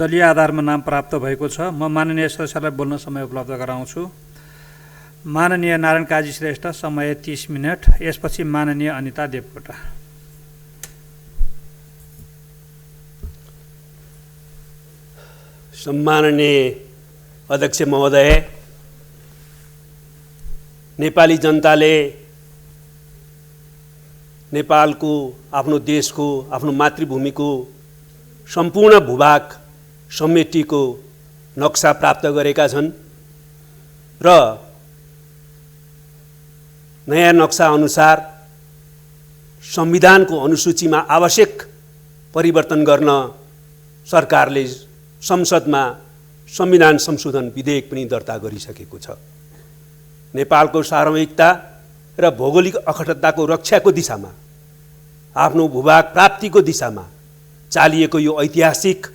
दलीय आधारमा नाम प्राप्त भएको छ। म माननीय सदस्यलाई बोल्न समय उपलब्ध गराउँछु। माननीय नारायण काजी श्रेष्ठ, समय 30 मिनट। यसपछि माननीय अनिता देवकोटा। सम्माननीय अध्यक्ष महोदय, नेपाली जनताले नेपालको, आफ्नो देशको, आफ्नो मातृभूमिको सम्पूर्ण भूभाग समेटिएको नक्सा प्राप्त गरेका छन् र नयाँ नक्सा अनुसार संविधानको अनुसूचीमा आवश्यक परिवर्तन गर्न सरकारले संसदमा संविधान संशोधन विधेयक पनि दर्ता गरिसकेको छ। नेपालको सार्वभौमिकता र भौगोलिक अखण्डताको रक्षाको दिशामा, आफ्नो भूभाग प्राप्तिको दिशामा चालिएको यो ऐतिहासिक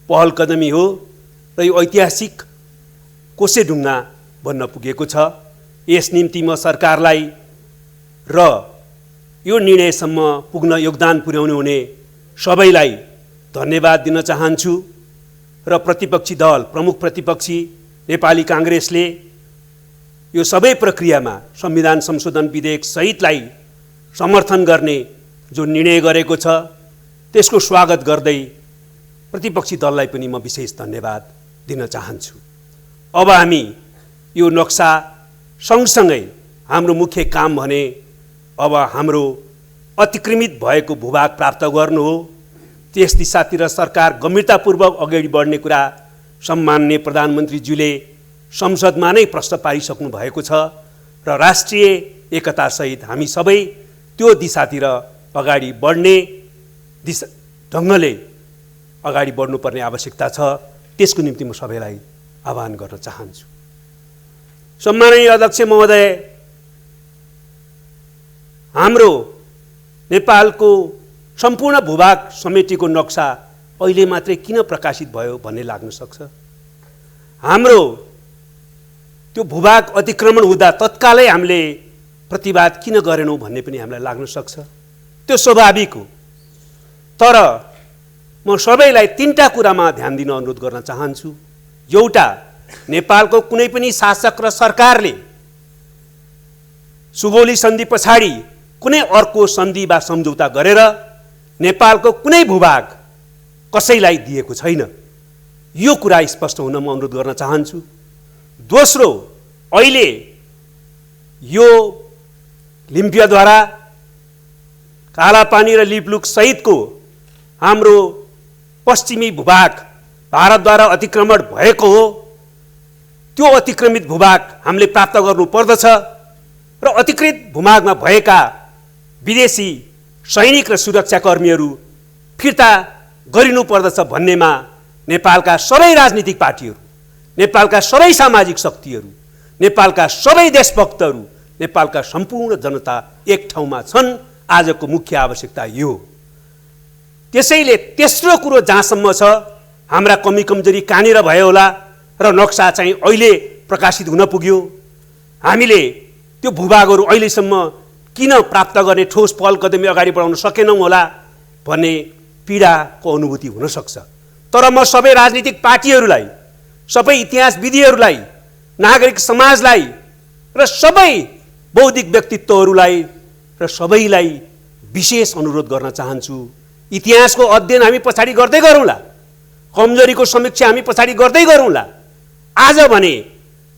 पहल कदमी हो र यो ऐतिहासिक कोसेढुङ्गा बन्न पुगेको छ। यस निम्ति म सरकारलाई र यो निर्णयसम्म पुग्न योगदान पुर्याउनु हुने सबैलाई धन्यवाद दिन चाहन्छु र प्रतिपक्षी दल, प्रमुख प्रतिपक्षी नेपाली काङ्ग्रेसले यो सबै प्रक्रियामा संविधान संशोधन विधेयक सहितलाई समर्थन गर्ने जो निर्णय गरेको छ त्यसको स्वागत गर्दै प्रतिपक्षी दललाई पनि म विशेष धन्यवाद दिन चाहन्छु। अब हामी यो नक्सा सँगसँगै हाम्रो मुख्य काम भने अब हाम्रो अतिक्रमित भएको भूभाग प्राप्त गर्नु हो। त्यस दिशातिर सरकार गम्भीरतापूर्वक अगाडि बढ्ने कुरा सम्माननीय प्रधानमन्त्रीज्यूले संसदमा नै प्रश्न पारिसक्नु भएको छ र राष्ट्रिय एकतासहित हामी सबै त्यो दिशातिर अगाडि बढ्ने दिशा ढङ्गले अगाडि बढ्नुपर्ने आवश्यकता छ। त्यसको निम्ति म सबैलाई आह्वान गर्न चाहन्छु। सम्माननीय अध्यक्ष महोदय, हाम्रो नेपालको सम्पूर्ण भूभाग समेटिएको नक्सा अहिले मात्रै किन प्रकाशित भयो भन्ने लाग्न सक्छ। हाम्रो त्यो भूभाग अतिक्रमण हुँदा तत्कालै हामीले प्रतिवाद किन गरेनौँ भन्ने पनि हामीलाई लाग्न सक्छ। त्यो स्वाभाविक हो। तर म सबैलाई तीनटा कुरामा ध्यान दिन अनुरोध गर्न चाहन्छु। एउटा, नेपालको कुनै पनि शासक र सरकारले सुगौली सन्धि पछाडि कुनै अर्को सन्धि वा सम्झौता गरेर नेपालको कुनै भूभाग कसैलाई दिएको छैन। यो कुरा स्पष्ट हुन म अनुरोध गर्न चाहन्छु। दोस्रो, अहिले यो लिम्पियाद्वारा, कालापानी र लिपलुक सहितको हाम्रो पश्चिमी भूभाग भारतद्वारा अतिक्रमण भएको हो। त्यो अतिक्रमित भूभाग हामीले प्राप्त गर्नु पर्दछ र अतिकृत भूभागमा भएका विदेशी सैनिक र सुरक्षाकर्मीहरू फिर्ता गरिनु पर्दछ भन्नेमा नेपालका सबै राजनीतिक पार्टीहरू, नेपालका सबै सामाजिक शक्तिहरू, नेपालका सबै देशभक्तहरू, नेपालका सम्पूर्ण जनता एक ठाउँमा छन्। आजको मुख्य आवश्यकता यो हो। त्यसैले तेस्रो कुरो जहाँसम्म छ, हाम्रा कमी कमजोरी कहाँनिर भयो होला र नक्सा चाहिँ अहिले प्रकाशित हुन पुग्यो, हामीले त्यो भूभागहरू अहिलेसम्म किन प्राप्त गर्ने ठोस पहल कदमी अगाडि बढाउन सकेनौँ होला भन्ने पीडाको अनुभूति हुनसक्छ। तर म सबै राजनीतिक पार्टीहरूलाई, सबै इतिहासविदहरूलाई, नागरिक समाजलाई र सबै बौद्धिक व्यक्तित्वहरूलाई र सबैलाई विशेष अनुरोध गर्न चाहन्छु। इतिहासको अध्ययन हामी पछाडि गर्दै गरौँला, कमजोरीको समीक्षा हामी पछाडि गर्दै गरौँला। आज भने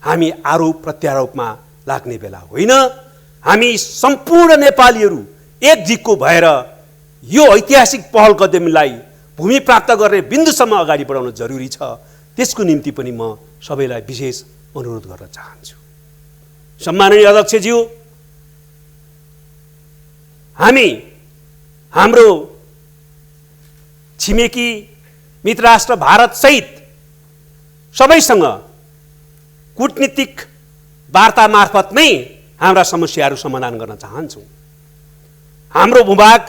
हामी आरोप प्रत्यारोपमा लाग्ने बेला होइन। हामी सम्पूर्ण नेपालीहरू एकजितको भएर यो ऐतिहासिक पहल कदमीलाई भूमि प्राप्त गर्ने बिन्दुसम्म अगाडि बढाउन जरुरी छ। त्यसको निम्ति पनि म सबैलाई विशेष अनुरोध गर्न चाहन्छु। सम्माननीय अध्यक्षज्यू, हामी हाम्रो छिमेकी मित्र राष्ट्र भारत सहित सबैसँग कूटनीतिक वार्ता मार्फत नै हाम्रा समस्याहरू समाधान गर्न चाहन्छौँ। हाम्रो भूभाग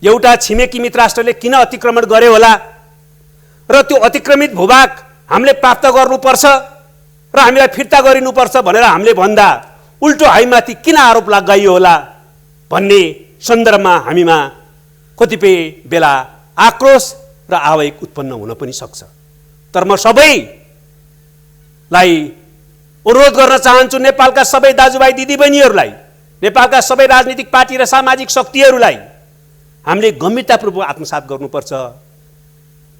एउटा छिमेकी मित्र राष्ट्रले किन अतिक्रमण गर्यो होला र त्यो अतिक्रमित भूभाग हामीले प्राप्त गर्नुपर्छ र हामीलाई फिर्ता गरिनुपर्छ भनेर हामीले भन्दा उल्टो हामीमाथि किन आरोप लगाइयो होला भन्ने सन्दर्भमा हामीमा कतिपय बेला आक्रोश र आवेग उत्पन्न हुन पनि सक्छ। तर म सबैलाई अनुरोध गर्न चाहन्छु, नेपालका सबै दाजुभाइ दिदीबहिनीहरूलाई, नेपालका सबै राजनीतिक पार्टी र सामाजिक शक्तिहरूलाई हामीले गम्भीरतापूर्वक आत्मसात गर्नुपर्छ।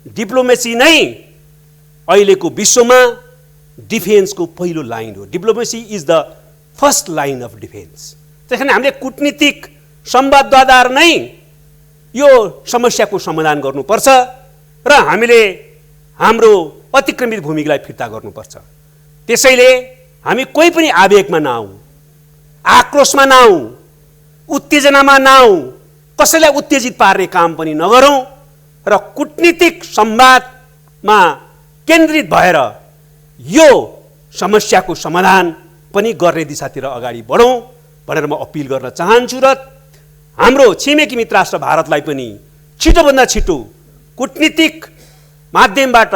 डिप्लोमेसी नै अहिलेको विश्वमा डिफेन्सको पहिलो लाइन हो। Diplomacy is the first line of defence. त्यसैले हामीले कूटनीतिक संवादद्वारा नै यो समस्याको समाधान गर्नुपर्छ र हामीले हाम्रो अतिक्रमित भूमिलाई फिर्ता गर्नुपर्छ। त्यसैले हामी कोही पनि आवेगमा नआउँ, आक्रोशमा नआउँ, उत्तेजनामा नआउँ, कसैलाई उत्तेजित पार्ने काम पनि नगरौँ र कूटनीतिक संवादमा केन्द्रित भएर यो समस्याको समाधान पनि गर्ने दिशातिर अगाडि बढौँ भनेर म अपिल गर्न चाहन्छु र हाम्रो छिमेकी मित्र राष्ट्र भारतलाई पनि छिटोभन्दा छिटो कूटनीतिक माध्यमबाट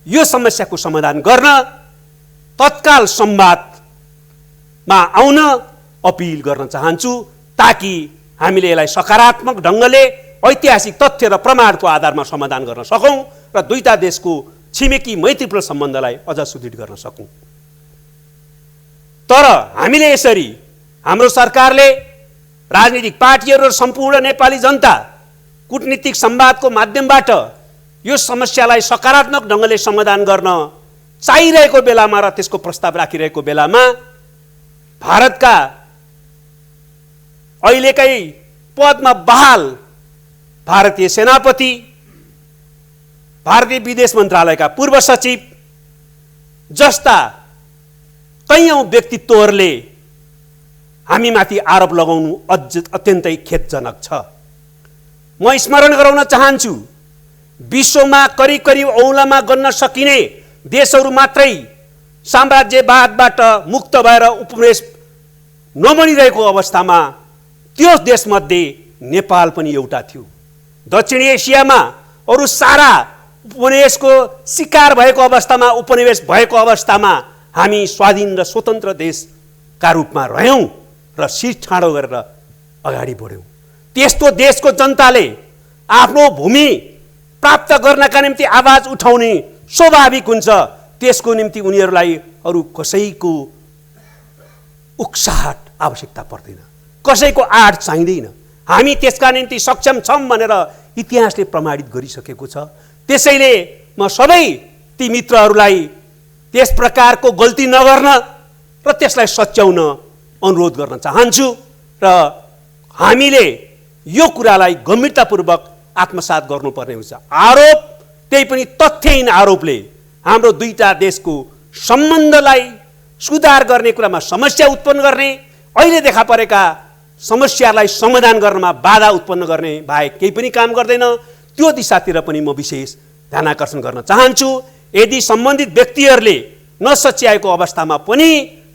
यो समस्याको समाधान गर्न तत्काल संवादमा आउन अपिल गर्न चाहन्छु, ताकि हामीले यसलाई सकारात्मक ढङ्गले ऐतिहासिक तथ्य र प्रमाणको आधारमा समाधान गर्न सकौँ र दुईटा देशको छिमेकी मैत्रीपूर्ण सम्बन्धलाई अझ सुदृढ गर्न सकौँ। तर हामीले यसरी हाम्रो सरकारले, राजनीतिक पार्टीहरू र सम्पूर्ण नेपाली जनता कूटनीतिक संवादको माध्यमबाट यो समस्यालाई सकारात्मक ढङ्गले समाधान गर्न चाहिरहेको बेलामा र त्यसको प्रस्ताव राखिरहेको बेलामा भारतका अहिलेकै पदमा बहाल भारतीय सेनापति, भारतीय विदेश मन्त्रालयका पूर्व सचिव जस्ता कैयौं व्यक्तित्वहरूले हामीमाथि आरोप लगाउनु अत्यन्तै खेदजनक छ। म स्मरण गराउन चाहन्छु, विश्वमा करिब करिब औँलामा गन्न सकिने देशहरू मात्रै साम्राज्यवादबाट मुक्त भएर उपनिवेश नबनिरहेको अवस्थामा त्यो देशमध्ये नेपाल पनि एउटा थियो। दक्षिण एसियामा अरू सारा उपनिवेशको शिकार भएको अवस्थामा, उपनिवेश भएको अवस्थामा हामी स्वाधीन र स्वतन्त्र देशका रूपमा रह्यौँ र शिर ठाडो गरेर अगाडि बढ्यौँ। त्यस्तो देशको जनताले आफ्नो भूमि प्राप्त गर्नका निम्ति आवाज उठाउने स्वाभाविक हुन्छ। त्यसको निम्ति उनीहरूलाई अरू कसैको उक्साहट आवश्यकता पर्दैन, कसैको आड चाहिँदैन। हामी त्यसका निम्ति सक्षम छौँ भनेर इतिहासले प्रमाणित गरिसकेको छ। त्यसैले म सबै ती मित्रहरूलाई त्यस प्रकारको गल्ती नगर्न र त्यसलाई सच्याउन अनुरोध गर्न चाहन्छु र हामीले यो कुरालाई गम्भीरतापूर्वक आत्मसात गर्नुपर्ने हुन्छ। आरोप, त्यही पनि तथ्यहीन आरोपले हाम्रो दुईटा देशको सम्बन्धलाई सुधार गर्ने कुरामा समस्या उत्पन्न गर्ने, अहिले देखा परेका समस्यालाई समाधान गर्नमा बाधा उत्पन्न गर्ने बाहेक केही पनि काम गर्दैन। त्यो दिशातिर पनि म विशेष ध्यानाकर्षण गर्न चाहन्छु। यदि सम्बन्धित व्यक्तिहरूले नसच्याएको अवस्थामा पनि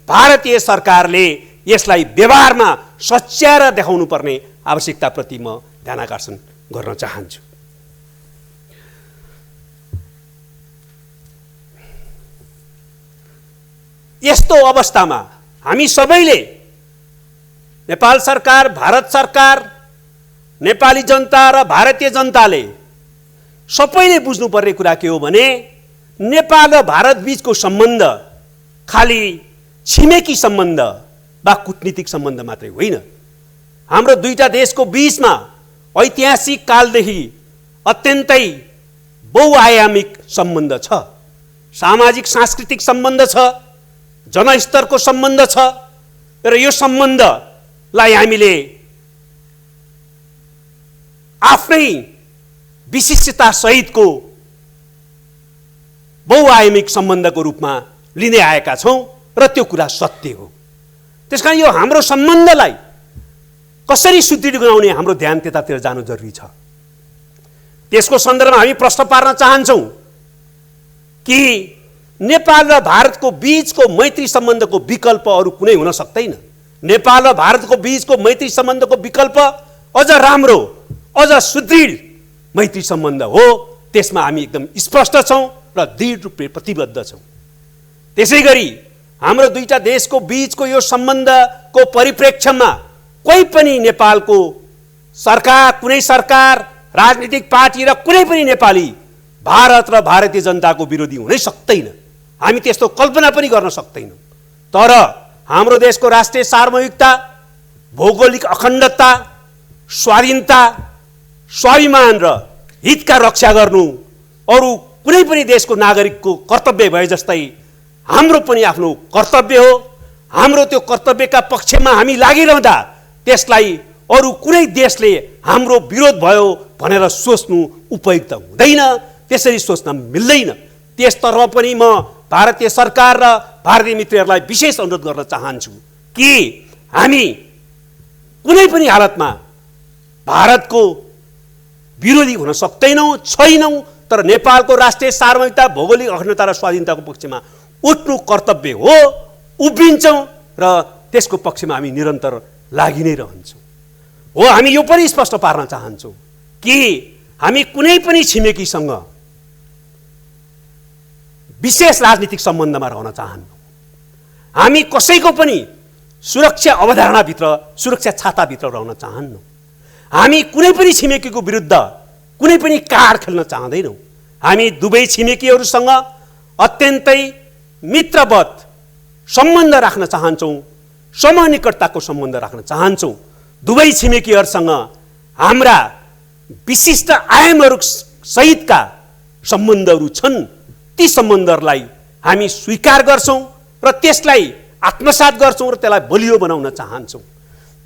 भारतीय सरकारले यसलाई व्यवहारमा सच्याएर देखाउनु पर्ने आवश्यकताप्रति म ध्यानाकर्षण गर्न चाहन्छु। यस्तो अवस्थामा हामी सबैले, नेपाल सरकार, भारत सरकार, नेपाली जनता र भारतीय जनताले सबैले बुझ्नुपर्ने कुरा के हो भने नेपाल र भारत बीचको सम्बन्ध खाली छिमेकी सम्बन्ध वा कूटनीतिक सम्बन्ध मात्रै होइन। हाम्रो दुईटा देशको बीचमा ऐतिहासिक कालदेखि अत्यन्तै बहुआयामिक सम्बन्ध छ। सामाजिक सांस्कृतिक सम्बन्ध छ, जनस्तरको सम्बन्ध छ र यो सम्बन्धलाई हामीले आफ्नै विशिष्टता सहितको बहुआयामिक सम्बन्धको रूपमा लिँदै आएका छौँ र त्यो कुरा सत्य हो। त्यसकारण यो हाम्रो सम्बन्धलाई कसरी सुदृढ बनाउने हाम्रो ध्यान त्यतातिर जानु जरुरी छ। त्यसको सन्दर्भमा हामी प्रश्न पार्न चाहन्छौँ कि नेपाल र भारतको बीचको मैत्री सम्बन्धको विकल्प अरू कुनै हुन सक्दैन। नेपाल र भारतको बीचको मैत्री सम्बन्धको विकल्प अझ राम्रो, अझ सुदृढ मैत्री सम्बन्ध हो। त्यसमा हामी एकदम स्पष्ट छौँ र दृढ रूपले प्रतिबद्ध छौँ। त्यसैगरी हाम्रो दुईटा देशको बीचको यो सम्बन्धको परिप्रेक्ष्यमा कोही पनि नेपालको सरकार, कुनै सरकार राजनीतिक पार्टी र कुनै पनि नेपाली भारत र भारतीय जनताको विरोधी हुनै सक्दैन। हामी त्यस्तो कल्पना पनि गर्न सक्दैनौँ। तर हाम्रो देशको राष्ट्रिय सार्वभौमिकता, भौगोलिक अखण्डता, स्वाधीनता, स्वाभिमान र हितका रक्षा गर्नु अरू कुनै पनि देशको नागरिकको कर्तव्य भए जस्तै हाम्रो पनि आफ्नो कर्तव्य हो। हाम्रो त्यो कर्तव्यका पक्षमा हामी लागिरहँदा त्यसलाई अरू कुनै देशले हाम्रो विरोध भयो भनेर सोच्नु उपयुक्त हुँदैन, त्यसरी सोच्न मिल्दैन। त्यसतर्फ पनि म भारतीय सरकार र भारतीय मित्रहरूलाई विशेष अनुरोध गर्न चाहन्छु कि हामी कुनै पनि हालतमा भारतको विरोधी हुन सक्दैनौँ, छैनौँ। तर नेपालको राष्ट्रिय सार्वभौमिकता, भौगोलिक अखण्डता र स्वाधीनताको पक्षमा उठ्नु कर्तव्य हो, उभिन्छौँ र त्यसको पक्षमा हामी निरन्तर लागि नै रहन्छौँ। हो, हामी यो पनि स्पष्ट पार्न चाहन्छौँ कि हामी कुनै पनि छिमेकीसँग विशेष राजनीतिक सम्बन्धमा रहन चाहन्नौँ। हामी कसैको पनि सुरक्षा अवधारणाभित्र, सुरक्षा छाताभित्र रहन चाहन्नौँ। हामी कुनै पनि छिमेकीको विरुद्ध कुनै पनि कार्ड खेल्न चाहँदैनौँ। हामी दुवै छिमेकीहरूसँग अत्यन्तै मित्रवत सम्बन्ध राख्न चाहन्छौँ, समनिकटताको सम्बन्ध राख्न चाहन्छौँ। दुवै छिमेकीहरूसँग हाम्रा विशिष्ट आयामहरू सहितका सम्बन्धहरू छन्। ती सम्बन्धहरूलाई हामी स्वीकार गर्छौँ र त्यसलाई आत्मसात गर्छौँ र त्यसलाई बलियो बनाउन चाहन्छौँ।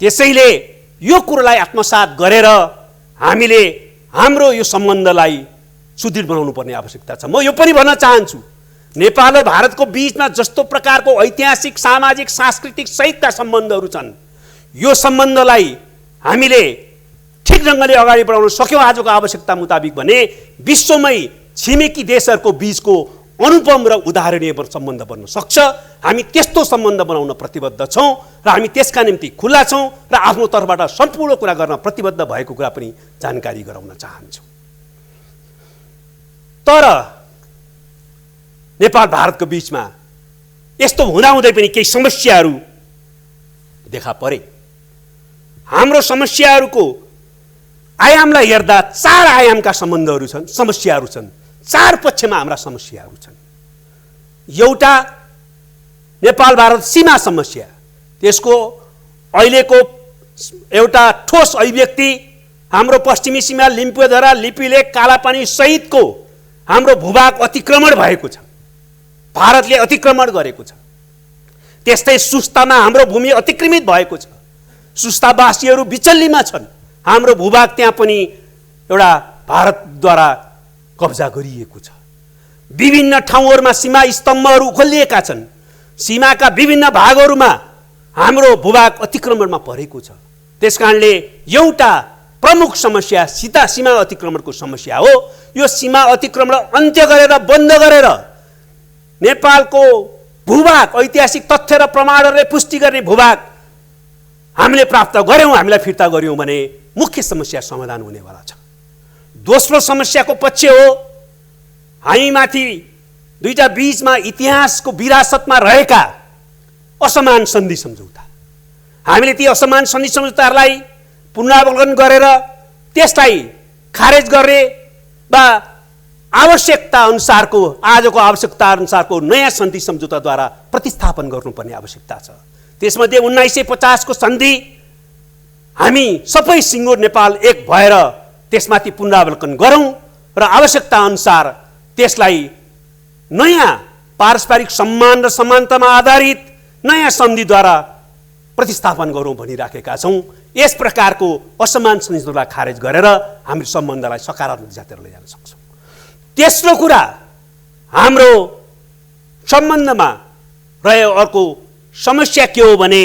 त्यसैले यो कुरोलाई आत्मसात गरेर हामीले हाम्रो यो सम्बन्धलाई सुदृढ बनाउनु पर्ने आवश्यकता छ। म यो पनि भन्न चाहन्छु, नेपाल र भारतको बीचमा जस्तो प्रकारको ऐतिहासिक, सामाजिक, सांस्कृतिक सहितका सम्बन्धहरू छन्, यो सम्बन्धलाई हामीले ठिक ढङ्गले अगाडि बढाउन सक्यौँ आजको आवश्यकता मुताबिक भने विश्वमै छिमेकी देशहरूको बीचको अनुपम र उदाहरणीय सम्बन्ध बन्न सक्छ। हामी त्यस्तो सम्बन्ध बनाउन प्रतिबद्ध छौँ र हामी त्यसका निम्ति खुल्ला छौँ र आफ्नो तर्फबाट सम्पूर्ण कुरा गर्न प्रतिबद्ध भएको कुरा पनि जानकारी गराउन चाहन्छौँ। तर नेपाल भारतको बीचमा यस्तो हुँदाहुँदै पनि केही समस्याहरू देखा परे। हाम्रो समस्याहरूको आयामलाई हेर्दा 4 आयामका सम्बन्धहरू छन्, समस्याहरू छन्। 4 पक्षमा हाम्रा समस्याहरू छन्। एउटा नेपाल भारत सीमा समस्या, त्यसको अहिलेको एउटा ठोस अभिव्यक्ति हाम्रो पश्चिमी सीमा लिम्पुदरा, लिपिलेक, कालापानी सहितको हाम्रो भूभाग अतिक्रमण भएको छ, भारतले अतिक्रमण गरेको छ। त्यस्तै सुस्तामा हाम्रो भूमि अतिक्रमित भएको छ, सुस्तावासीहरू बिचल्लीमा छन्। हाम्रो भूभाग त्यहाँ पनि एउटा भारतद्वारा कब्जा गरिएको छ। विभिन्न ठाउँहरूमा सीमा स्तम्भहरू उखलिएका छन्। सीमाका विभिन्न भागहरूमा हाम्रो भूभाग अतिक्रमणमा परेको छ। त्यसकारणले एउटा प्रमुख समस्या सीमा अतिक्रमणको समस्या हो। यो सीमा अतिक्रमण अन्त्य गरेर, बन्द गरेर नेपालको भूभाग, ऐतिहासिक तथ्य र प्रमाणहरूले पुष्टि गर्ने भूभाग हामीले प्राप्त गर्यौँ, हामीलाई फिर्ता गर्यौँ भने मुख्य समस्या समाधान हुनेवाला छ। दोस्रो समस्याको पक्ष हो हामीमाथि दुईटा बीचमा इतिहासको विरासतमा रहेका असमान सन्धि सम्झौता। हामीले ती असमान सन्धि सम्झौताहरूलाई पुनरावलोकन गरेर त्यसलाई खारेज गर्ने वा आवश्यकता अनुसारको, आजको आवश्यकता अनुसारको नयाँ सन्धि सम्झौताद्वारा प्रतिस्थापन गर्नुपर्ने आवश्यकता छ। त्यसमध्ये 1950 को सन्धि हामी सबै सिङ्गो नेपाल एक भएर त्यसमाथि पुनरावलोकन गरौँ र आवश्यकता अनुसार त्यसलाई नयाँ पारस्परिक सम्मान र समानतामा आधारित नयाँ सन्धिद्वारा प्रतिस्थापन गरौँ भनिराखेका छौँ। यस प्रकारको असमान सन्धिलाई खारेज गरेर हामी सम्बन्धलाई सकारात्मक दिशातिर लैजान सक्छौँ। तेस्रो कुरा हाम्रो सम्बन्धमा रहेको अर्को समस्या के हो भने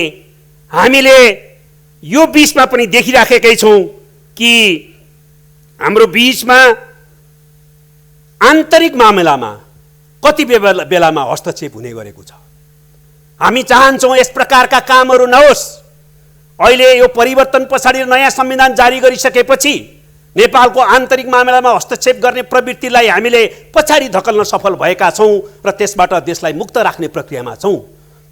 हामीले यो बीचमा पनि देखिराखेकै छौँ कि हाम्रो बीचमा आन्तरिक मामिलामा कति बेलामा हस्तक्षेप हुने गरेको छ। हामी चाहन्छौँ यस प्रकारका कामहरू नहोस्। अहिले यो परिवर्तन पछाडि नयाँ संविधान जारी गरिसकेपछि नेपालको आन्तरिक मामिलामा हस्तक्षेप गर्ने प्रवृत्तिलाई हामीले पछाडि धकल्न सफल भएका छौँ र त्यसबाट देशलाई मुक्त राख्ने प्रक्रियामा छौँ।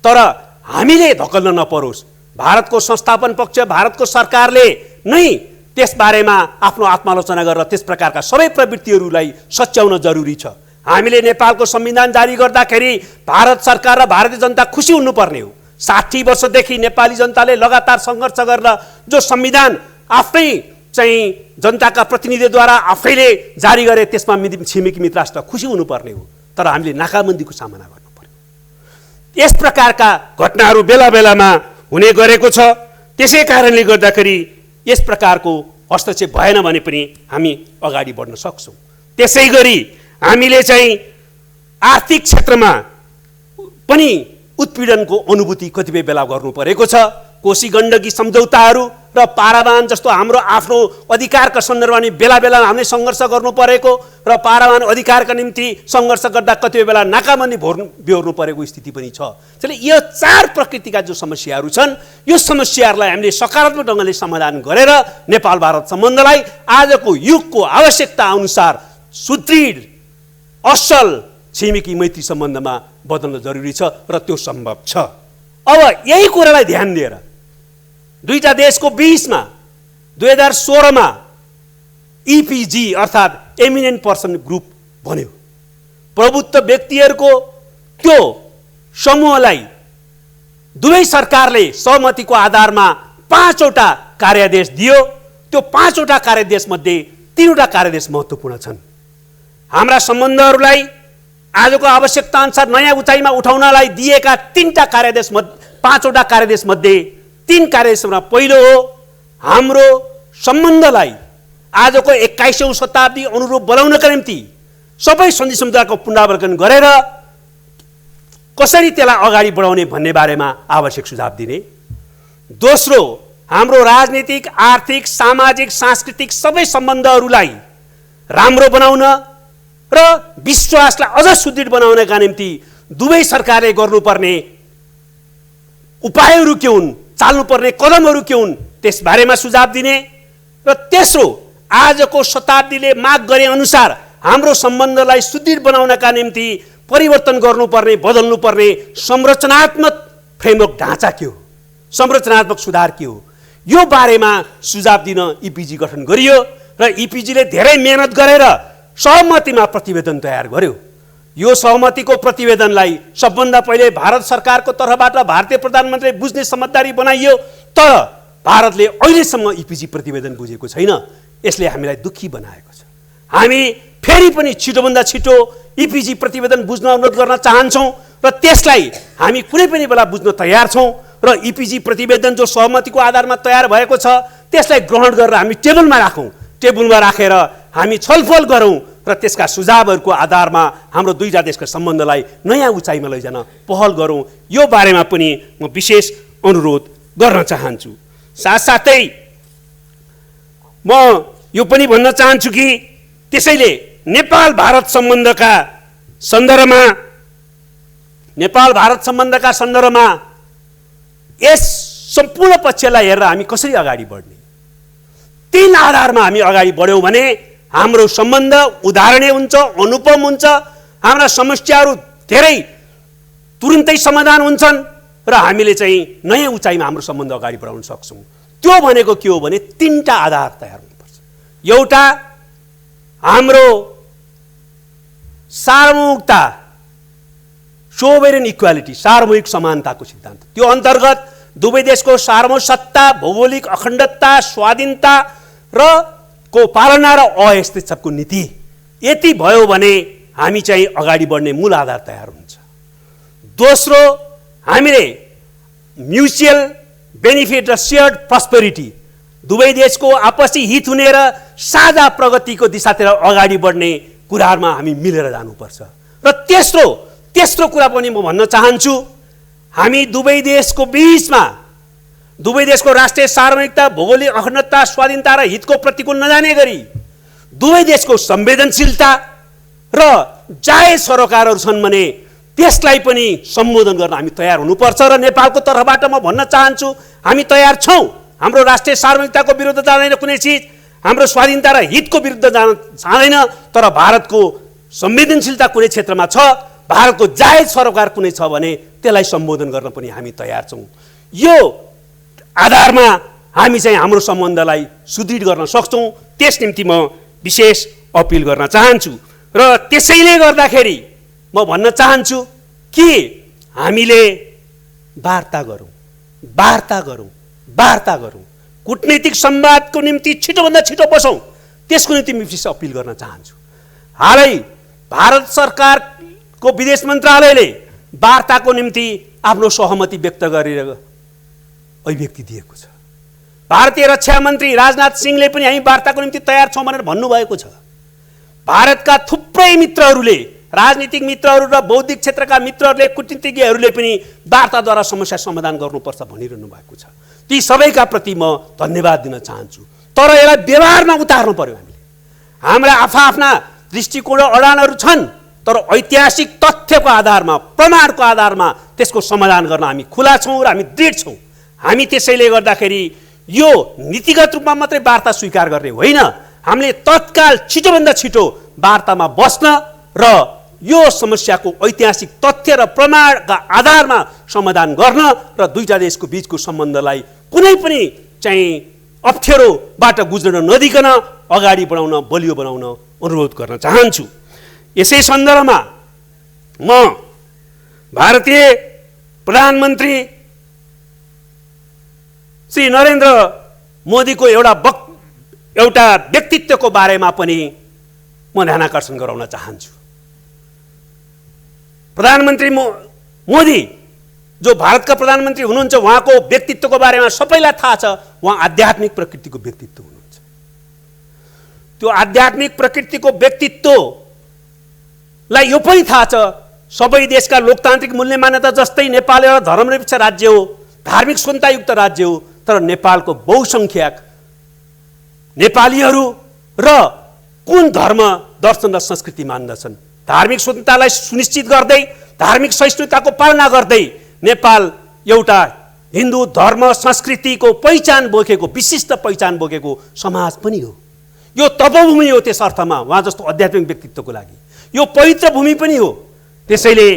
तर हामीले धकल्न नपरोस्। भारतको संस्थापन पक्ष, भारतको सरकारले नै त्यसबारेमा आफ्नो आत्मालोचना गरेर त्यस प्रकारका सबै प्रवृत्तिहरूलाई सच्याउन जरुरी छ। हामीले नेपालको संविधान जारी गर्दाखेरि भारत सरकार र भारतीय जनता खुसी हुनुपर्ने हो। 60 वर्षदेखि नेपाली जनताले लगातार सङ्घर्ष गरेर जो संविधान आफ्नै चाहिँ जनताका प्रतिनिधिद्वारा आफैले जारी गरे त्यसमा छिमेकी मित्र राष्ट्र खुसी हुनुपर्ने हो। तर हामीले नाकाबन्दीको सामना गर्नु पर्यो। यस प्रकारका घटनाहरू बेला बेलामा हुने गरेको छ। त्यसै कारणले गर्दाखेरि यस प्रकारको हस्तक्षेप भएन भने पनि हामी अगाडि बढ्न सक्छौँ। त्यसै गरी हामीले चाहिँ आर्थिक क्षेत्रमा पनि उत्पीडनको अनुभूति कतिपय बेला गर्नु परेको छ। कोशी गण्डकी सम्झौताहरू र पारावान जस्तो हाम्रो आफ्नो अधिकारका सन्दर्भमा नि बेला बेला हामीले सङ्घर्ष गर्नु परेको र पारावान अधिकारका निम्ति सङ्घर्ष गर्दा कतिपय बेला नाकाबन्दी बेहोर्नु परेको स्थिति पनि छ। त्यसैले यो 4 प्रकृतिका जो समस्याहरू छन् यो समस्याहरूलाई हामीले सकारात्मक ढङ्गले समाधान गरेर नेपाल भारत सम्बन्धलाई आजको युगको आवश्यकता अनुसार सुदृढ असल छिमेकी मैत्री सम्बन्धमा बदल्न जरुरी छ र त्यो सम्भव छ। अब यही कुरालाई ध्यान दिएर दुईटा देशको बीचमा 2016 मा इपिजी अर्थात् एमिनेन्ट पर्सन ग्रुप बन्यो। प्रभुत्व व्यक्तिहरूको त्यो समूहलाई दुवै सरकारले सहमतिको आधारमा 5 वटा कार्यादेश दियो। त्यो 5 वटा कार्यादेश मध्ये 3 वटा कार्यादेश महत्त्वपूर्ण छन्। हाम्रा सम्बन्धहरूलाई आजको आवश्यकता अनुसार नयाँ उचाइमा उठाउनलाई दिएका 3टा कार्यादेश 5 वटा कार्यादेश मध्ये 3 कार्यादेशमा पहिलो हो हाम्रो सम्बन्धलाई आजको 21औं शताब्दी अनुरूप बनाउनका निम्ति सबै सन्धि सम्झौताको पुनरावलोकन गरेर कसरी त्यसलाई अगाडि बढाउने भन्ने बारेमा आवश्यक सुझाव दिने। दोस्रो हाम्रो राजनीतिक आर्थिक सामाजिक सांस्कृतिक सबै सम्बन्धहरूलाई राम्रो बनाउन र विश्वासलाई अझ सुदृढ बनाउनका निम्ति दुवै सरकारले गर्नुपर्ने उपायहरू के हुन् चाल्नुपर्ने कदमहरू के हुन् त्यसबारेमा सुझाव दिने। र तेस्रो आजको शताब्दीले माग गरे अनुसार हाम्रो सम्बन्धलाई सुदृढ बनाउनका निम्ति परिवर्तन गर्नुपर्ने बदल्नुपर्ने संरचनात्मक फ्रेमवर्क ढाँचा के हो संरचनात्मक सुधार के हो यो बारेमा सुझाव दिन इपिजी गठन गरियो र इपिजीले धेरै मेहनत गरेर सहमतिमा प्रतिवेदन तयार गर्यो। यो सहमतिको प्रतिवेदनलाई सबभन्दा पहिले भारत सरकारको तर्फबाट भारतीय प्रधानमन्त्रीले बुझ्ने समझदारी बनाइयो। तर भारतले अहिलेसम्म इपिजी प्रतिवेदन बुझेको छैन। यसले हामीलाई दुःखी बनाएको छ। हामी फेरि पनि छिटोभन्दा छिटो इपिजी प्रतिवेदन बुझ्न अनुरोध गर्न चाहन्छौँ र त्यसलाई हामी कुनै पनि बेला बुझ्न तयार छौँ र इपिजी प्रतिवेदन जो सहमतिको आधारमा तयार भएको छ त्यसलाई ग्रहण गरेर हामी टेबलमा राखौँ। टेबलमा राखेर हामी छलफल गरौँ र त्यसका सुझावहरूको आधारमा हाम्रो दुईटा देशका सम्बन्धलाई नयाँ उचाइमा लैजान पहल गरौँ। यो बारेमा पनि म विशेष अनुरोध गर्न चाहन्छु। साथसाथै म यो पनि भन्न चाहन्छु कि त्यसैले नेपाल भारत सम्बन्धका यस सम्पूर्ण पक्षलाई हेरेर हामी कसरी अगाडि बढ्ने 3 आधारमा हामी अगाडि बढ्यौँ भने हाम्रो सम्बन्ध उदाहरणीय हुन्छ अनुपम हुन्छ। हाम्रा समस्याहरू धेरै तुरुन्तै समाधान हुन्छन् र हामीले चाहिँ नयाँ उचाइमा हाम्रो सम्बन्ध अगाडि बढाउन सक्छौँ। त्यो भनेको के हो भने 3टा आधार तयार हुनुपर्छ। एउटा हाम्रो सार्वभौमिकता सोभरेन इक्वालिटी सार्वभौमिक समानताको सिद्धान्त त्यो अन्तर्गत दुवै देशको सार्वभौमिक सत्ता भौगोलिक अखण्डता स्वाधीनता र को पालना र अहस्ताक्षरको नीति यति भयो भने हामी चाहिँ अगाडि बढ्ने मूल आधार तयार हुन्छ। दोस्रो हामीले म्युचुअल बेनिफिट र शेयर्ड प्रस्पेरिटी दुवै देशको आपसी हित हुने र साझा प्रगतिको दिशातिर अगाडि बढ्ने कुराहरुमा हामी मिलेर जानुपर्छ। र तेस्रो कुरा पनि म भन्न चाहन्छु हामी दुवै देशको बीचमा दुवै देशको राष्ट्रिय सार्वभौमिकता भौगोलिक अखण्डता स्वाधीनता र हितको प्रतिकूल नजाने गरी दुवै देशको संवेदनशीलता र जायज सरोकारहरू छन् भने त्यसलाई पनि सम्बोधन गर्न हामी तयार हुनुपर्छ। र नेपालको तर्फबाट म भन्न चाहन्छु हामी तयार छौँ। हाम्रो राष्ट्रिय सार्वभौमिकताको विरुद्ध जाँदैन कुनै चिज हाम्रो स्वाधीनता र हितको विरुद्ध जाँदैन। तर भारतको संवेदनशीलता कुनै क्षेत्रमा छ भारतको जायज सरोकार कुनै छ भने त्यसलाई सम्बोधन गर्न पनि हामी तयार छौँ। यो आधारमा हामी चाहिँ हाम्रो सम्बन्धलाई सुदृढ गर्न सक्छौँ। त्यस निम्ति म विशेष अपिल गर्न चाहन्छु र त्यसैले गर्दाखेरि म भन्न चाहन्छु कि हामीले वार्ता गरौँ, कूटनीतिक संवादको निम्ति छिटोभन्दा छिटो बसौँ। त्यसको निम्ति म विशेष अपिल गर्न चाहन्छु। हालै भारत सरकारको विदेश मन्त्रालयले वार्ताको निम्ति आफ्नो सहमति व्यक्त गरेर अभिव्यक्ति दिएको छ। भारतीय रक्षा मन्त्री राजनाथ सिंहले पनि हामी वार्ताको निम्ति तयार छौँ भनेर भन्नुभएको छ। भारतका थुप्रै मित्रहरूले, राजनीतिक मित्रहरू र बौद्धिक क्षेत्रका मित्रहरूले, कूटनीतिज्ञहरूले पनि वार्ताद्वारा समस्या समाधान गर्नुपर्छ भनिरहनु भएको छ। ती सबैका प्रति म धन्यवाद दिन चाहन्छु। तर यसलाई व्यवहारमा उतार्नु पर्यो। हाम्रा आफ्ना दृष्टिकोण र अडानहरू छन्, तर ऐतिहासिक तथ्यको आधारमा, प्रमाणको आधारमा त्यसको समाधान गर्न हामी खुला छौँ र हामी दृढ छौँ। हामी त्यसैले गर्दाखेरि यो नीतिगत रूपमा मात्रै वार्ता स्वीकार गर्ने होइन, हामीले तत्काल छिटोभन्दा छिटो वार्तामा बस्न र यो समस्याको ऐतिहासिक तथ्य र प्रमाणका आधारमा समाधान गर्न र दुईटा देशको बीचको सम्बन्धलाई कुनै पनि चाहिँ अप्ठ्यारोबाट गुज्रन नदिकन अगाडि बढाउन, बलियो बनाउन अनुरोध गर्न चाहन्छु। यसै सन्दर्भमा म भारतीय प्रधानमन्त्री श्री नरेन्द्र मोदीको एउटा व्यक्तित्वको बारेमा पनि म ध्यानाकर्षण गराउन चाहन्छु। प्रधानमन्त्री मोदी जो भारतका प्रधानमन्त्री हुनुहुन्छ, उहाँको व्यक्तित्वको बारेमा सबैलाई थाहा छ। उहाँ आध्यात्मिक प्रकृतिको व्यक्तित्व हुनुहुन्छ। त्यो आध्यात्मिक प्रकृतिको व्यक्तित्वलाई यो पनि थाहा छ, सबै देशका लोकतान्त्रिक मूल्य मान्यता जस्तै नेपाल एउटा धर्मनिरपेक्ष राज्य हो, धार्मिक स्वतन्त्रतायुक्त राज्य हो। तर नेपालको बहुसङ्ख्यक नेपालीहरू र कुन धर्म, दर्शन र संस्कृति मान्दछन्। धार्मिक स्वतन्त्रतालाई सुनिश्चित गर्दै, धार्मिक सहिष्णुताको पालना गर्दै नेपाल एउटा हिन्दू धर्म संस्कृतिको पहिचान बोकेको, विशिष्ट पहिचान बोकेको समाज पनि हो। यो तपोभूमि हो त्यस अर्थमा, उहाँ जस्तो आध्यात्मिक व्यक्तित्वको लागि यो पवित्र भूमि पनि हो। त्यसैले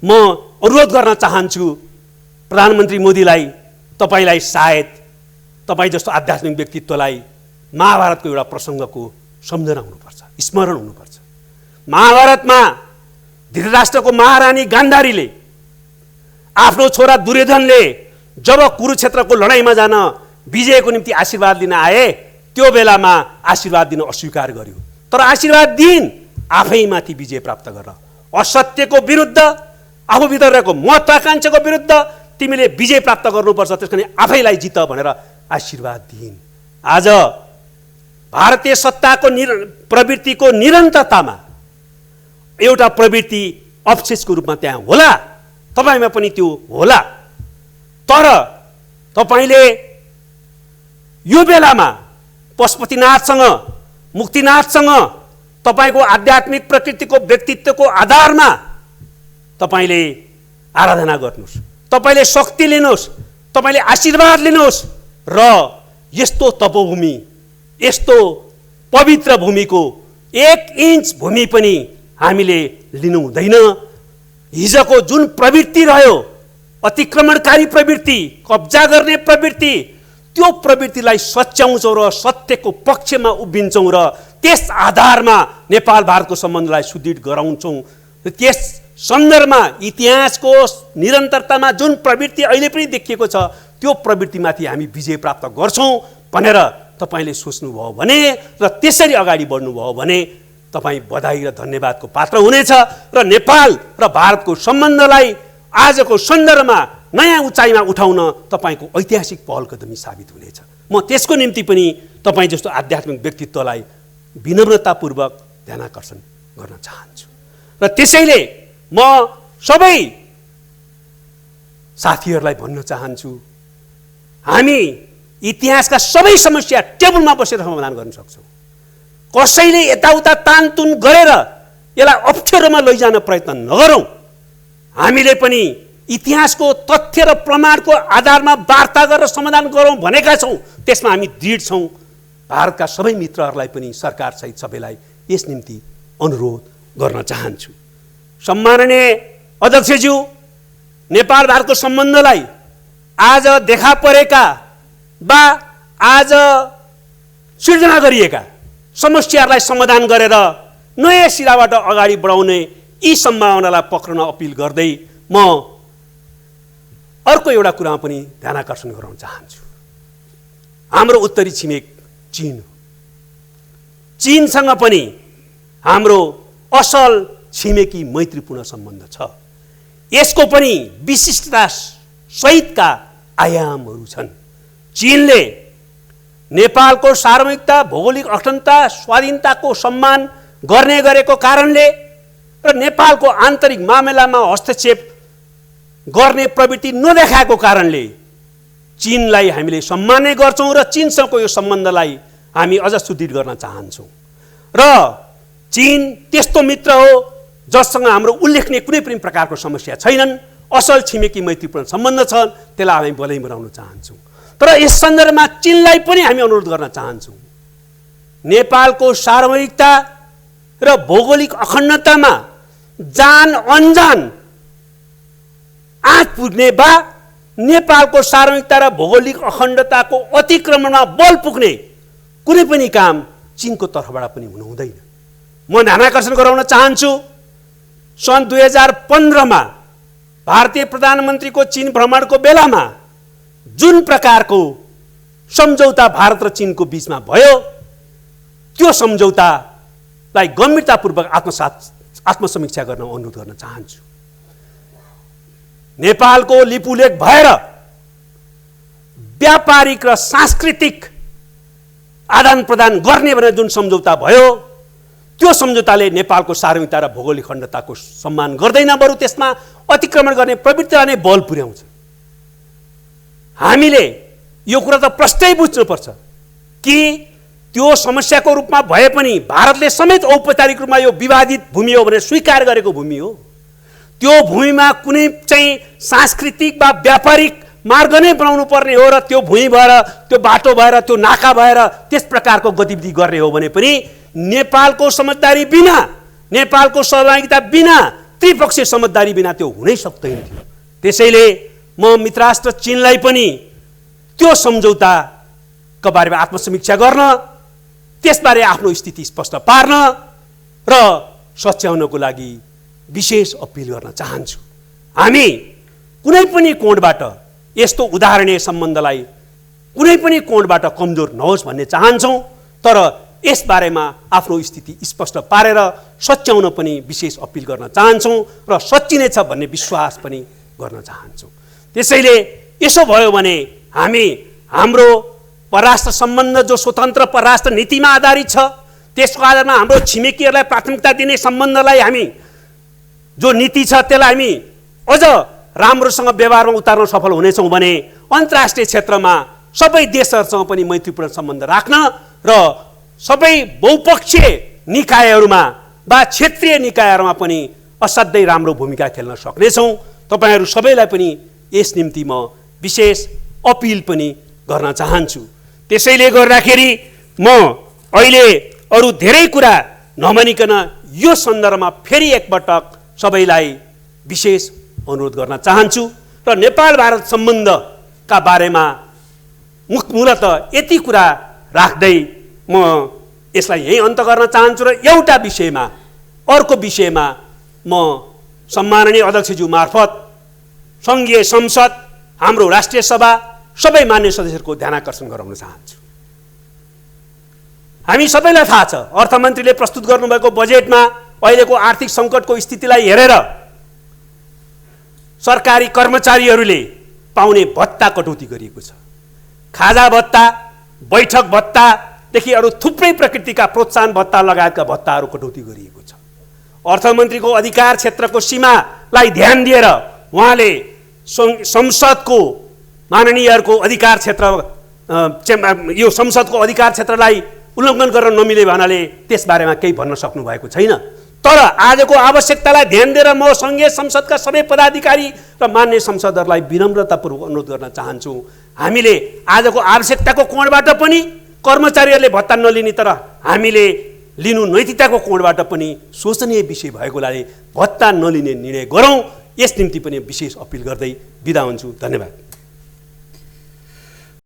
म अनुरोध गर्न चाहन्छु प्रधानमन्त्री मोदीलाई, तपाईलाई सायद तपाईँ जस्तो आध्यात्मिक व्यक्तित्वलाई महाभारतको एउटा प्रसङ्गको सम्झना हुनुपर्छ, स्मरण हुनुपर्छ। महाभारतमा धृतराष्ट्रको महारानी गान्धारीले आफ्नो छोरा दुर्योधनले जब कुरुक्षेत्रको लडाइँमा जान विजयको निम्ति आशीर्वाद दिन आए, त्यो बेलामा आशीर्वाद दिन अस्वीकार गर्यो। तर आशीर्वाद दिन आफैमाथि विजय प्राप्त गर्न, असत्यको विरुद्ध, आफूभित्र रहेको महत्वाकांक्षाको विरुद्ध तिमीले विजय प्राप्त गर्नुपर्छ, त्यसकारण आफैलाई जित भनेर आशीर्वाद दिइन्। आज भारतीय सत्ताको प्रवृत्तिको निरन्तरतामा एउटा प्रवृत्ति अवशेषको रूपमा त्यहाँ होला, तपाईँमा पनि त्यो होला। तर तपाईँले यो बेलामा पशुपतिनाथसँग, मुक्तिनाथसँग तपाईँको आध्यात्मिक प्रकृतिको व्यक्तित्वको आधारमा तपाईँले आराधना गर्नुहोस्, तपाईँले शक्ति लिनुहोस्, तपाईँले आशीर्वाद लिनुहोस् र यस्तो तपोभूमि, यस्तो पवित्र भूमिको 1 इन्च भूमि पनि हामीले लिनु हुँदैन। हिजोको जुन प्रवृत्ति रह्यो, अतिक्रमणकारी प्रवृत्ति, कब्जा गर्ने प्रवृत्ति, त्यो प्रवृत्तिलाई सच्याउँछौँ र सत्यको पक्षमा उभिन्छौँ र त्यस आधारमा नेपाल भारतको सम्बन्धलाई सुदृढ गराउँछौँ। त्यस सन्दर्भमा इतिहासको निरन्तरतामा जुन प्रवृत्ति अहिले पनि देखिएको छ, त्यो प्रवृत्तिमाथि हामी विजय प्राप्त गर्छौँ भनेर तपाईँले सोच्नुभयो भने र त्यसरी अगाडि बढ्नुभयो भने तपाईँ बधाई र धन्यवादको पात्र हुनेछ र नेपाल र भारतको सम्बन्धलाई आजको सन्दर्भमा नयाँ उचाइमा उठाउन तपाईँको ऐतिहासिक पहल कदमी साबित हुनेछ। म त्यसको निम्ति पनि तपाईँ जस्तो आध्यात्मिक व्यक्तित्वलाई विनम्रतापूर्वक ध्यानाकर्षण गर्न चाहन्छु र त्यसैले म सबै साथीहरूलाई भन्न चाहन्छु, हामी इतिहासका सबै समस्या टेबलमा बसेर समाधान गर्न सक्छौँ। कसैले यताउता तानतुन गरेर यसलाई अप्ठ्यारोमा लैजान प्रयत्न नगरौँ। हामीले पनि इतिहासको तथ्य र प्रमाणको आधारमा वार्ता गरेर समाधान गरौँ भनेका छौँ। त्यसमा हामी दृढ छौँ। भारतका सबै मित्रहरूलाई पनि, सरकारसहित सबैलाई यस निम्ति अनुरोध गर्न चाहन्छु। सम्माननीय अध्यक्षज्यू, नेपाल भारतको सम्बन्धलाई आज देखा परेका वा आज सिर्जना गरिएका समस्याहरूलाई समाधान गरेर नयाँ सिराबाट अगाडि बढाउने यी सम्भावनालाई पक्रन अपिल गर्दै म अर्को एउटा कुरामा पनि ध्यानाकर्षण गराउन चाहन्छु। हाम्रो उत्तरी छिमेक चीन हो। चीनसँग पनि हाम्रो असल छिमेकी मैत्रीपूर्ण सम्बन्ध छ। यसको पनि विशिष्टता सहितका आयामहरू छन्। चीनले नेपालको सार्वभौमिकता, भौगोलिक अखण्डता, स्वाधीनताको सम्मान गर्ने गरेको कारणले र नेपालको आन्तरिक मामिलामा हस्तक्षेप गर्ने प्रवृत्ति नदेखाएको कारणले चीनलाई हामीले सम्मानै गर्छौँ र चीनसँगको यो सम्बन्धलाई हामी अझ सुदृढ गर्न चाहन्छौँ। र चीन त्यस्तो मित्र हो जससँग हाम्रो उल्लेखनीय कुनै पनि प्रकारको समस्या छैनन्। असल छिमेकी मैत्रीपूर्ण सम्बन्ध छ, त्यसलाई हामी बधाई मनाउन चाहन्छौँ। तर यस सन्दर्भमा चीनलाई पनि हामी अनुरोध गर्न चाहन्छौँ, नेपालको सार्वभौमिकता र भौगोलिक अखण्डतामा जान अनजान आँच पुग्ने वा नेपालको सार्वभौमिकता र भौगोलिक अखण्डताको अतिक्रमणमा बल पुग्ने कुनै पनि काम चीनको तर्फबाट पनि हुनु हुँदैन। म ध्यानाकर्षण गराउन चाहन्छु, सन् 2015मा भारतीय प्रधानमन्त्रीको चीन भ्रमणको बेलामा जुन प्रकारको सम्झौता भारत र चीनको बीचमा भयो, त्यो सम्झौतालाई गम्भीरतापूर्वक आत्मसमीक्षा गर्न अनुरोध गर्न चाहन्छु। नेपालको लिपुलेख भएर व्यापारिक र सांस्कृतिक आदान प्रदान गर्ने भनेर जुन सम्झौता भयो, त्यो सम्झौताले नेपालको सार्वभौमिकता र भौगोलिक अखण्डताको सम्मान गर्दैन, बरु त्यसमा अतिक्रमण गर्ने प्रवृत्तिलाई नै बल पुर्याउँछ। हामीले यो कुरा त प्रष्टै बुझ्नुपर्छ कि त्यो समस्याको रूपमा भए पनि भारतले समेत औपचारिक रूपमा यो विवादित भूमि हो भनेर स्वीकार गरेको भूमि हो। त्यो भूमिमा कुनै चाहिँ सांस्कृतिक वा व्यापारिक मार्ग नै बनाउनु पर्ने हो र त्यो भूमि भएर, त्यो बाटो भएर, त्यो नाका भएर त्यस प्रकारको गतिविधि गर्ने हो भने पनि नेपालको समझदारी बिना, नेपालको सहभागिता बिना, त्रिपक्षीय समझदारी बिना त्यो हुनै सक्दैन थियो। त्यसैले म मित्रराष्ट्र चीनलाई पनि त्यो सम्झौताको बारेमा आत्मसमीक्षा गर्न, त्यसबारे आफ्नो स्थिति स्पष्ट पार्न र सच्याउनको लागि विशेष अपिल गर्न चाहन्छु। हामी कुनै पनि कोणबाट यस्तो उदाहरणीय सम्बन्धलाई कुनै पनि कोणबाट कमजोर नहोस् भन्ने चाहन्छौँ, तर यसबारेमा आफ्नो स्थिति स्पष्ट पारेर सच्याउन पनि विशेष अपिल गर्न चाहन्छौँ र सच्चिनेछ भन्ने विश्वास पनि गर्न चाहन्छौँ। त्यसैले यसो भयो भने हामी हाम्रो परराष्ट्र सम्बन्ध जो स्वतन्त्र परराष्ट्र नीतिमा आधारित छ, त्यसको आधारमा हाम्रो छिमेकीहरूलाई प्राथमिकता दिने सम्बन्धलाई हामी जो नीति छ त्यसलाई हामी अझ राम्रोसँग व्यवहारमा उतार्न सफल हुनेछौँ भने अन्तर्राष्ट्रिय क्षेत्रमा सबै देशहरूसँग पनि मैत्रीपूर्ण सम्बन्ध राख्न र सबै बहुपक्षीय निकायहरूमा वा क्षेत्रीय निकायहरूमा पनि असाध्यै राम्रो भूमिका खेल्न सक्नेछौँ। तपाईँहरू सबैलाई पनि यस निम्ति म विशेष अपिल पनि गर्न चाहन्छु। त्यसैले गर्दाखेरि म अहिले अरू धेरै कुरा नभनिकन यो सन्दर्भमा फेरि एकपटक सबैलाई विशेष अनुरोध गर्न चाहन्छु र नेपाल भारत सम्बन्धका बारेमा मूलतः यति कुरा राख्दै म यसलाई यही अन्त गर्न चाहन्छु र एउटा विषयमा, अर्को विषयमा म सम्माननीय अध्यक्षज्यू मार्फत सङ्घीय संसद, हाम्रो राष्ट्रिय सभा, सबै मान्य सदस्यहरूको ध्यानाकर्षण गराउन चाहन्छु। हामी सबैलाई थाहा छ, अर्थमन्त्रीले प्रस्तुत गर्नुभएको बजेटमा अहिलेको आर्थिक सङ्कटको स्थितिलाई हेरेर सरकारी कर्मचारीहरूले पाउने भत्ता कटौती गरिएको छ। खाजा भत्ता, बैठक भत्तादेखि अरू थुप्रै प्रकृतिका प्रोत्साहन भत्ता लगायतका भत्ताहरू कटौती गरिएको छ। अर्थमन्त्रीको अधिकार क्षेत्रको सीमालाई ध्यान दिएर उहाँले संसदको माननीयहरूको अधिकार क्षेत्र, यो संसदको अधिकार क्षेत्रलाई उल्लङ्घन गर्न नमिले भन्नाले त्यसबारेमा केही भन्न सक्नु भएको छैन। तर आजको आवश्यकतालाई ध्यान दिएर म सङ्घीय संसदका सबै पदाधिकारी र मान्य संसदहरूलाई विनम्रतापूर्वक अनुरोध गर्न चाहन्छु, हामीले आजको आवश्यकताको कोणबाट पनि कर्मचारीहरूले भत्ता नलिने, तर हामीले लिनु नैतिकताको कोणबाट पनि शोचनीय विषय भएकोले भत्ता नलिने निर्णय गरौँ। यस निम्ति पनि विशेष अपिल गर्दै बिदा हुन्छु। धन्यवाद।